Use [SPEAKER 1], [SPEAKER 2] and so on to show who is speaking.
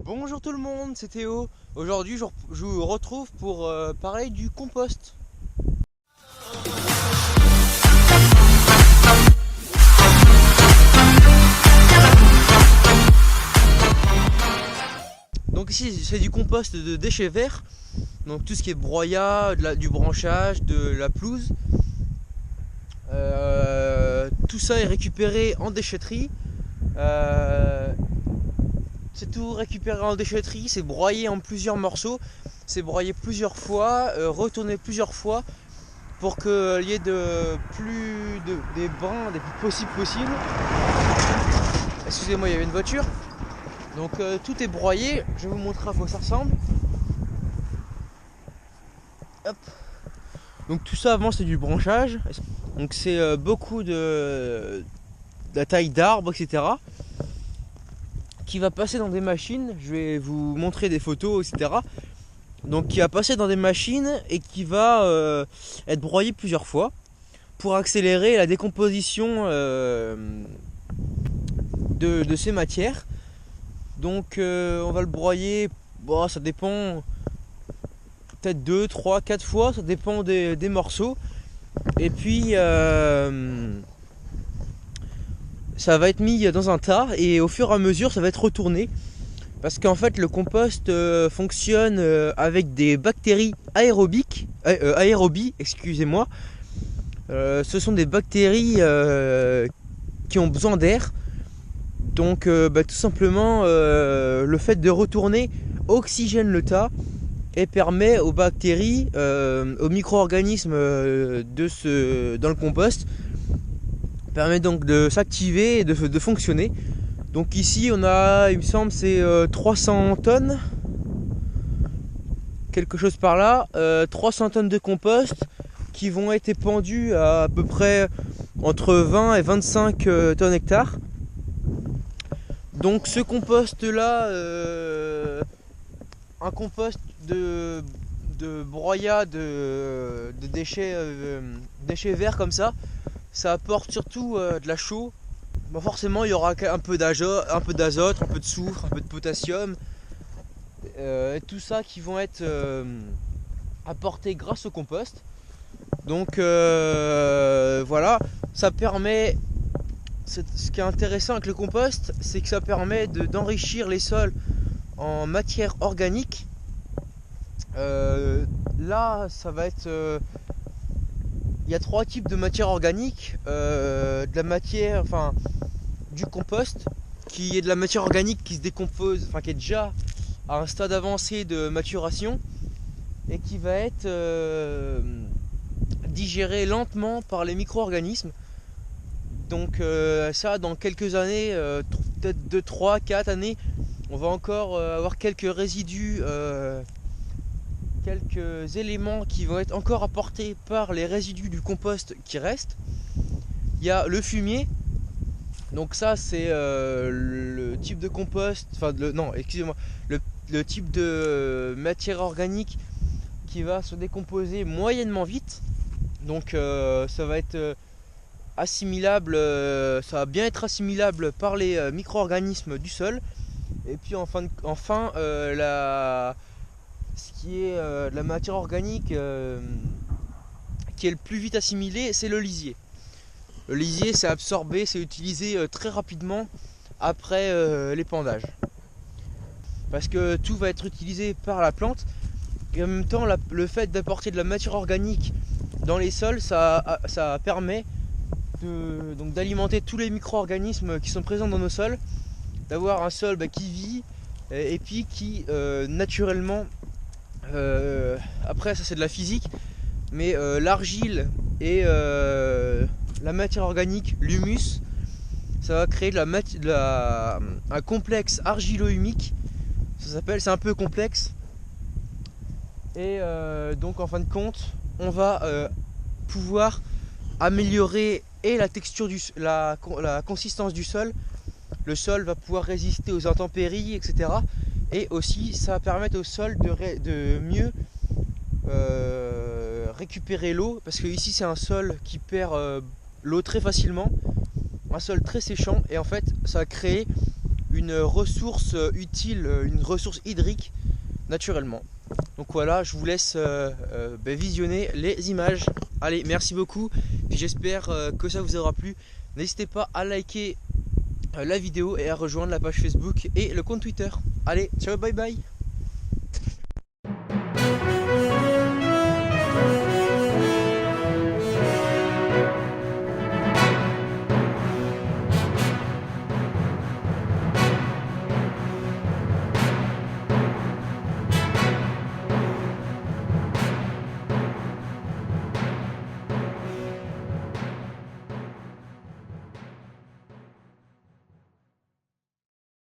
[SPEAKER 1] Bonjour tout le monde, c'est Théo. Aujourd'hui, je vous retrouve pour parler du compost. Donc ici, c'est du compost de déchets verts. Donc tout ce qui est broyat, du branchage, de la pelouse. Tout ça est récupéré en déchetterie. C'est tout récupéré en déchetterie, c'est broyé en plusieurs morceaux, c'est broyé plusieurs fois, retourné plusieurs fois pour qu'il y ait des brins des plus possibles. Excusez-moi, il y avait une voiture. Donc tout est broyé, je vais vous montrer à quoi ça ressemble. Hop. Donc tout ça avant c'est du branchage. Donc c'est beaucoup de la taille d'arbres, etc. qui va passer dans des machines, je vais vous montrer des photos, etc. Donc qui va passer dans des machines et qui va être broyé plusieurs fois pour accélérer la décomposition de ces matières. Donc on va le broyer, bon, ça dépend, peut-être 2, 3, 4 fois, ça dépend des morceaux. Et puis ça va être mis dans un tas et au fur et à mesure ça va être retourné. Parce qu'en fait le compost fonctionne avec des bactéries aérobies, excusez-moi. Ce sont des bactéries qui ont besoin d'air. Donc tout simplement le fait de retourner oxygène le tas et permet aux bactéries, aux micro-organismes dans le compost, permet donc de s'activer et de fonctionner. Donc ici on a, il me semble, c'est 300 tonnes, quelque chose par là, 300 tonnes de compost qui vont être épandues à peu près entre 20 et 25 tonnes hectares. Donc ce compost là, un compost de broyat de déchets verts comme ça apporte surtout de la chaux. Bon, forcément il y aura un peu d'azote, un peu de soufre, un peu de potassium, tout ça qui vont être apportés grâce au compost. Donc voilà, ça permet, ce qui est intéressant avec le compost, c'est que ça permet d'enrichir les sols en matière organique. Là ça va être il y a 3 types de matière organique, de la matière, enfin du compost, qui est de la matière organique qui se décompose, enfin qui est déjà à un stade avancé de maturation et qui va être digéré lentement par les micro-organismes. Donc ça, dans quelques années, peut-être 2, 3, 4 années, on va encore avoir quelques résidus, quelques éléments qui vont être encore apportés par les résidus du compost qui restent. Il y a le fumier. Donc ça c'est le type de compost, enfin non excusez-moi, le type de matière organique qui va se décomposer moyennement vite. Donc ça va être assimilable, ça va bien être assimilable par les micro-organismes du sol. Et puis enfin ce qui est la matière organique qui est le plus vite assimilé, c'est le lisier. Le lisier, c'est absorbé, c'est utilisé très rapidement après l'épandage. Parce que tout va être utilisé par la plante. Et en même temps, le fait d'apporter de la matière organique dans les sols, ça permet d'alimenter tous les micro-organismes qui sont présents dans nos sols, d'avoir un sol qui vit et puis qui naturellement, après ça c'est de la physique, mais l'argile et la matière organique, l'humus, ça va créer un complexe argilo-humique. Ça s'appelle, c'est un peu complexe. Et donc en fin de compte, on va pouvoir améliorer et la texture la consistance du sol. Le sol va pouvoir résister aux intempéries, etc. Et aussi, ça va permettre au sol de mieux récupérer l'eau, parce que ici c'est un sol qui perd l'eau très facilement, un sol très séchant, et en fait ça va créer une ressource utile, une ressource hydrique naturellement. Donc voilà, je vous laisse visionner les images. Allez, merci beaucoup, puis j'espère que ça vous aura plu. N'hésitez pas à liker la vidéo et à rejoindre la page Facebook et le compte Twitter. Allez, ciao, bye bye.